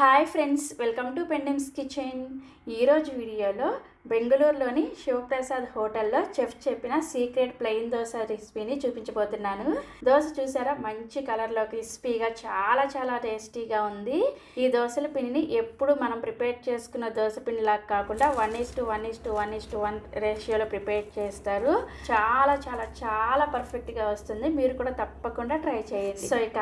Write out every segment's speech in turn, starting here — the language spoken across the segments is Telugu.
Hi friends, welcome to Pendems kitchen. ఈరోజు వీడియోలో బెంగళూరులోని శివప్రసాద్ హోటల్లో చెఫ్ చెప్పిన సీక్రెట్ ప్లెయిన్ దోశ రెసిపీని చూపించబోతున్నాను. దోశ చూసారా, మంచి కలర్లో క్రిస్పీగా చాలా చాలా టేస్టీగా ఉంది. ఈ దోశల పిండిని ఎప్పుడు మనం ప్రిపేర్ చేసుకున్న దోశ పిండిలాగా కాకుండా 1:1:1:1 రేషియోలో ప్రిపేర్ చేస్తారు. చాలా చాలా చాలా పర్ఫెక్ట్గా వస్తుంది. మీరు కూడా తప్పకుండా ట్రై చేయండి. సో ఇక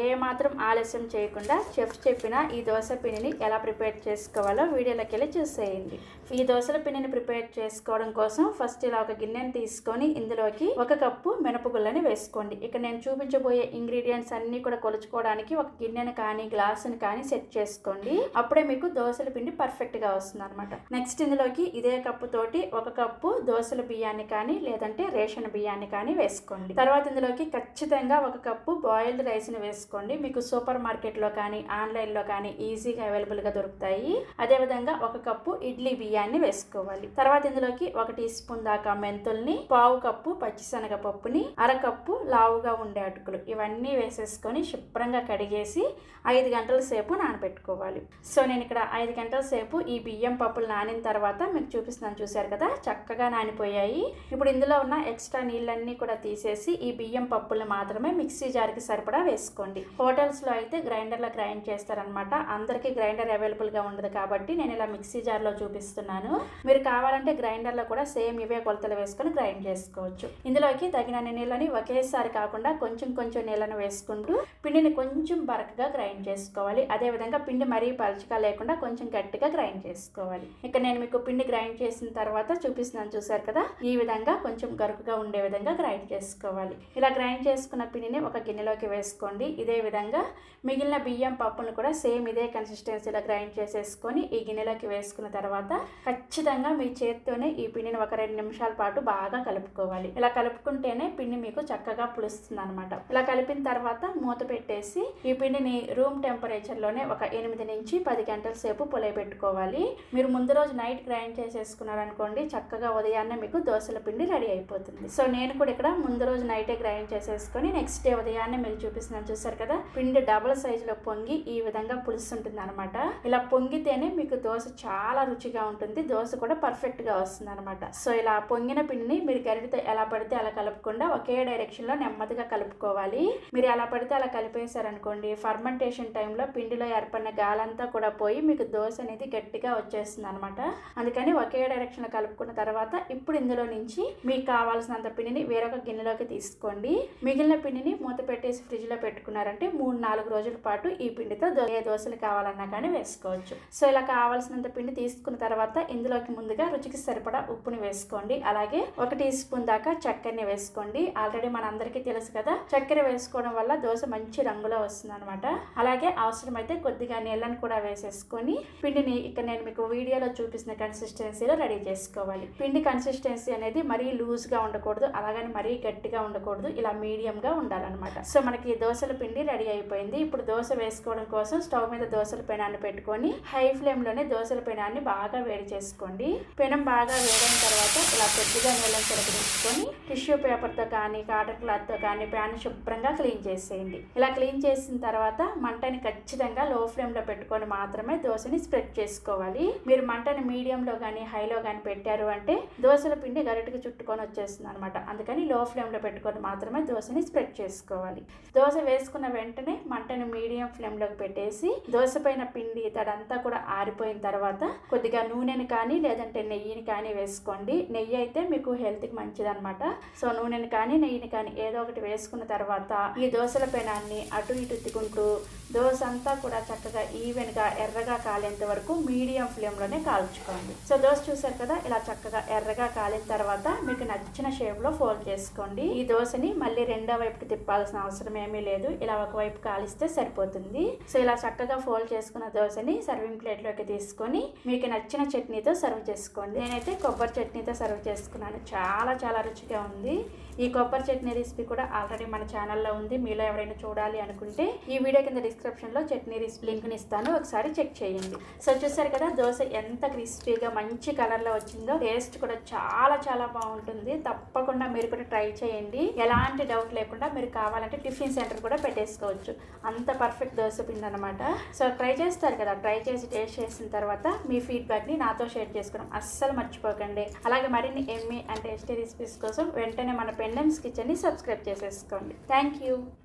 ఏమాత్రం ఆలస్యం చేయకుండా చెఫ్ చెప్పిన ఈ దోశ పిండిని ఎలా ప్రిపేర్ చేసుకోవాలో వీడియోలోకి వెళ్ళి చూసేయండి. ఈ దోశల పిండిని ప్రిపేర్ చేసుకోవడం కోసం ఫస్ట్ ఇలా ఒక గిన్నెని తీసుకొని ఇందులోకి 1 కప్పు మినపగుళ్ళని వేసుకోండి. ఇక్కడ నేను చూపించబోయే ఇంగ్రీడియంట్స్ అన్ని కూడా కొలుచుకోవడానికి ఒక గిన్నెను కానీ గ్లాసుని కానీ సెట్ చేసుకోండి. అప్పుడే మీకు దోశల పిండి పర్ఫెక్ట్ గా వస్తుంది అనమాట. నెక్స్ట్ ఇందులోకి ఇదే కప్పు తోటి 1 కప్పు దోశల బియ్యాన్ని కానీ లేదంటే రేషన్ బియ్యాన్ని కానీ వేసుకోండి. తర్వాత ఇందులోకి ఖచ్చితంగా 1 కప్పు బాయిల్డ్ రైస్ ని వేసుకోండి. మీకు సూపర్ మార్కెట్ లో కానీ ఆన్లైన్ లో కానీ ఈజీగా అవైలబుల్ గా దొరుకుతాయి. అదే విధంగా 1 కప్పు ఇడ్లీ బియ్యాన్ని వేసుకోవాలి. తర్వాత ఇందులోకి 1 టీ స్పూన్ దాకా మెంతుల్ని, 1/2 కప్పు పచ్చిశనగ పప్పుని, 1/2 కప్పు లావుగా ఉండే అటుకులు ఇవన్నీ వేసేసుకొని శుభ్రంగా కడిగేసి 5 గంటల సేపు నానబెట్టుకోవాలి. సో నేను ఇక్కడ 5 గంటల సేపు ఈ బియ్యం పప్పులు నానిన తర్వాత మీకు చూపిస్తున్నాను. చూసారు కదా, చక్కగా నానిపోయాయి. ఇప్పుడు ఇందులో ఉన్న ఎక్స్ట్రా నీళ్ళన్నీ కూడా తీసేసి ఈ బియ్యం పప్పులు మాత్రమే మిక్సీ జార్కి సరిపడా వేసుకోండి. హోటల్స్ లో అయితే గ్రైండర్లో గ్రైండ్ చేస్తారనమాట. అందరికీ గ్రైండర్ అవైలబుల్ గా ఉండదు కాబట్టి నేను ఇలా మిక్సీ జార్ లో చూపిస్తున్నాను. మీరు కావాలంటే గ్రైండర్ లో కూడా సేమ్ ఇవే కొలతలు వేసుకొని గ్రైండ్ చేసుకోవచ్చు. ఇందులోకి తగినన్ని నీళ్ళని ఒకేసారి కాకుండా కొంచెం కొంచెం నీళ్ళను వేసుకుంటూ పిండిని కొంచెం బరకగా గ్రైండ్ చేసుకోవాలి. అదే విధంగా పిండి మరీ పలుచగా లేకుండా కొంచెం గట్టిగా గ్రైండ్ చేసుకోవాలి. ఇక్కడ నేను మీకు పిండి గ్రైండ్ చేసిన తర్వాత చూపిస్తున్నాను. చూసారు కదా, ఈ విధంగా కొంచెం గరుకుగా ఉండే విధంగా గ్రైండ్ చేసుకోవాలి. ఇలా గ్రైండ్ చేసుకున్న పిండిని ఒక గిన్నెలోకి వేసుకోండి. ఇదే విధంగా మిగిలిన బియ్యం పప్పును కూడా సేమ్ ఇదే కన్సిస్టెన్సీలో గ్రైండ్ చేసేసుకొని ఈ గిన్నెలోకి వేసుకున్న తర్వాత ఖచ్చితంగా మీ చేత్తోనే ఈ పిండిని ఒక 2 నిమిషాల పాటు బాగా కలుపుకోవాలి. ఇలా కలుపుకుంటేనే పిండి మీకు చక్కగా పులుస్తుంది అనమాట. ఇలా కలిపిన తర్వాత మూత పెట్టేసి ఈ పిండిని రూమ్ టెంపరేచర్ లోనే ఒక 8 నుంచి 10 గంటల సేపు పులియబెట్టుకోవాలి. మీరు ముందు రోజు నైట్ గ్రైండ్ చేసేసుకున్నారనుకోండి, చక్కగా ఉదయాన్నే మీకు దోశల పిండి రెడీ అయిపోతుంది. సో నేను కూడా ఇక్కడ ముందు రోజు నైటే గ్రైండ్ చేసేసుకొని నెక్స్ట్ డే ఉదయాన్నే మీకు చూపిస్తున్నాను. చూసారు కదా, పిండి డబుల్ సైజులో పొంగి ఈ విధంగా పులుస్తుంటుంది అనమాట. ఇలా పొంగితేనే మీకు దోశ చాలా రుచిగా ఉంటుంది. దోశ కూడా పర్ఫెక్ట్ గా వస్తుంది అనమాట. సో ఇలా పొంగిన పిండిని మీరు గరిటెతో ఎలా పడితే అలా కలుపుకుండా ఒకే డైరెక్షన్ లో నెమ్మదిగా కలుపుకోవాలి. మీరు ఎలా పడితే అలా కలిపేశారనుకోండి, ఫర్మెంటేషన్ టైంలో పిండిలో ఏర్పడిన గాలంతా కూడా పోయి మీకు దోశ అనేది గట్టిగా వచ్చేస్తుంది అనమాట. అందుకని ఒకే డైరెక్షన్ లో కలుపుకున్న తర్వాత ఇప్పుడు ఇందులో నుంచి మీకు కావాల్సినంత పిండిని వేరొక గిన్నెలోకి తీసుకోండి. మిగిలిన పిండిని మూత పెట్టేసి ఫ్రిడ్జ్ లో పెట్టుకున్నారంటే 3-4 రోజుల పాటు ఈ పిండితో ఏ దోశలు కావాలన్నా కానీ వేసుకోవచ్చు. సో ఇలా కావాల్సినంత పిండి తీసుకున్న తర్వాత ఇందులోకి ముందుగా రుచికి సరిపడా ఉప్పుని వేసుకోండి. అలాగే 1 టీ స్పూన్ దాకా చక్కెరని వేసుకోండి. ఆల్రెడీ మనందరికీ తెలుసు కదా, చక్కెర వేసుకోవడం వల్ల దోశ మంచి రంగులో వస్తుంది అనమాట. అలాగే అవసరమైతే కొద్దిగా నీళ్ళని కూడా వేసేసుకొని పిండిని ఇక్కడ నేను మీకు వీడియోలో చూపిస్తున్న కన్సిస్టెన్సీలో రెడీ చేసుకోవాలి. పిండి కన్సిస్టెన్సీ అనేది మరీ లూజ్ గా ఉండకూడదు, అలాగని మరీ గట్టిగా ఉండకూడదు. ఇలా మీడియం గా ఉండాలన్నమాట. సో మనకి దోశల పిండి రెడీ అయిపోయింది. ఇప్పుడు దోశ వేసుకోవడం కోసం స్టవ్ మీద దోశల పెనాన్ని పెట్టుకొని హై ఫ్లేమ్ లోనే దోశల పెనాన్ని బాగా వేడి చేసుకోండి. పెనం బాగా వేడైన తర్వాత ఇలా కొద్దిగా నీళ్ళని చిలకరించుకొని టిష్యూ పేపర్ తో కానీ కాటన్ క్లాత్ తో కానీ ప్యాన్ శుభ్రంగా క్లీన్ చేసేయండి. ఇలా క్లీన్ చేసిన తర్వాత మంటని ఖచ్చితంగా లో ఫ్లేమ్ లో పెట్టుకొని మాత్రమే దోశని స్ప్రెడ్ చేసుకోవాలి. మీరు మంటని మీడియం లో కానీ హైలో కానీ పెట్టారు అంటే దోశల పిండి గరిటకి చుట్టుకొని వచ్చేస్తుంది అనమాట. అందుకని లో ఫ్లేమ్ లో పెట్టుకొని మాత్రమే దోశని స్ప్రెడ్ చేసుకోవాలి. దోశ వేసుకున్న వెంటనే మంటని మీడియం ఫ్లేమ్ లోకి పెట్టేసి దోశ పైన పిండి తడంతా కూడా ఆరిపోయిన తర్వాత కొద్దిగా నూనెని కానీ లేదంటే నెయ్యిని కానీ వేసుకోండి. నెయ్యి అయితే మీకు హెల్త్ కి మంచిది అనమాట. సో నూనెని కానీ నెయ్యిని కానీ ఏదో ఒకటి వేసుకున్న తర్వాత ఈ దోశల పెనాన్ని అటు ఇటు తిక్కుంటూ దోశ అంతా కూడా చక్కగా ఈవెన్ గా ఎర్రగా కాలేంత వరకు మీడియం ఫ్లేమ్ లోనే కాల్చుకోండి. సో దోశ చూసారు కదా, ఇలా చక్కగా ఎర్రగా కాలిన తర్వాత మీకు నచ్చిన షేప్ లో ఫోల్డ్ చేసుకోండి. ఈ దోశని మళ్ళీ రెండో వైపుకి తిప్పాల్సిన అవసరం ఏమీ లేదు. ఇలా ఒకవైపు కాలిస్తే సరిపోతుంది. సో ఇలా చక్కగా ఫోల్డ్ చేసుకున్న దోశని సర్వింగ్ ప్లేట్ లోకి తీసుకొని మీకు నచ్చిన చట్నీతో సర్వ్ చేసుకోండి. నేనైతే కొబ్బరి చట్నీతో సర్వ్ చేసుకున్నాను. చాలా చాలా రుచిగా ఉంది. ఈ కొబ్బరి చట్నీ రెసిపీ కూడా ఆల్రెడీ మన ఛానల్లో ఉంది. మీలో ఎవరైనా చూడాలి అనుకుంటే ఈ వీడియో కింద డిస్క్రిప్షన్లో చట్నీ రెసిపీ లింక్ని ఇస్తాను, ఒకసారి చెక్ చేయండి. సో చూసారు కదా దోశ ఎంత క్రిస్పీగా మంచి కలర్లో వచ్చిందో. టేస్ట్ కూడా చాలా చాలా బాగుంటుంది. తప్పకుండా మీరు కూడా ట్రై చేయండి. ఎలాంటి డౌట్ లేకుండా మీరు కావాలంటే టిఫిన్ సెంటర్ కూడా పెట్టేసుకోవచ్చు. అంత పర్ఫెక్ట్ దోశ పిండి అనమాట. సో ట్రై చేస్తారు కదా, ట్రై చేసి టేస్ట్ చేసిన తర్వాత మీ ఫీడ్బ్యాక్ని నాతో షేర్ చేసుకోవడం అస్సలు మర్చిపోకండి. అలాగే మరిన్ని ఎమ్మీ అండ్ టేస్టీ రెసిపీస్ కోసం వెంటనే మన పెండెమ్స్ కిచెన్ని సబ్స్క్రైబ్ చేసేసుకోండి. Thank you.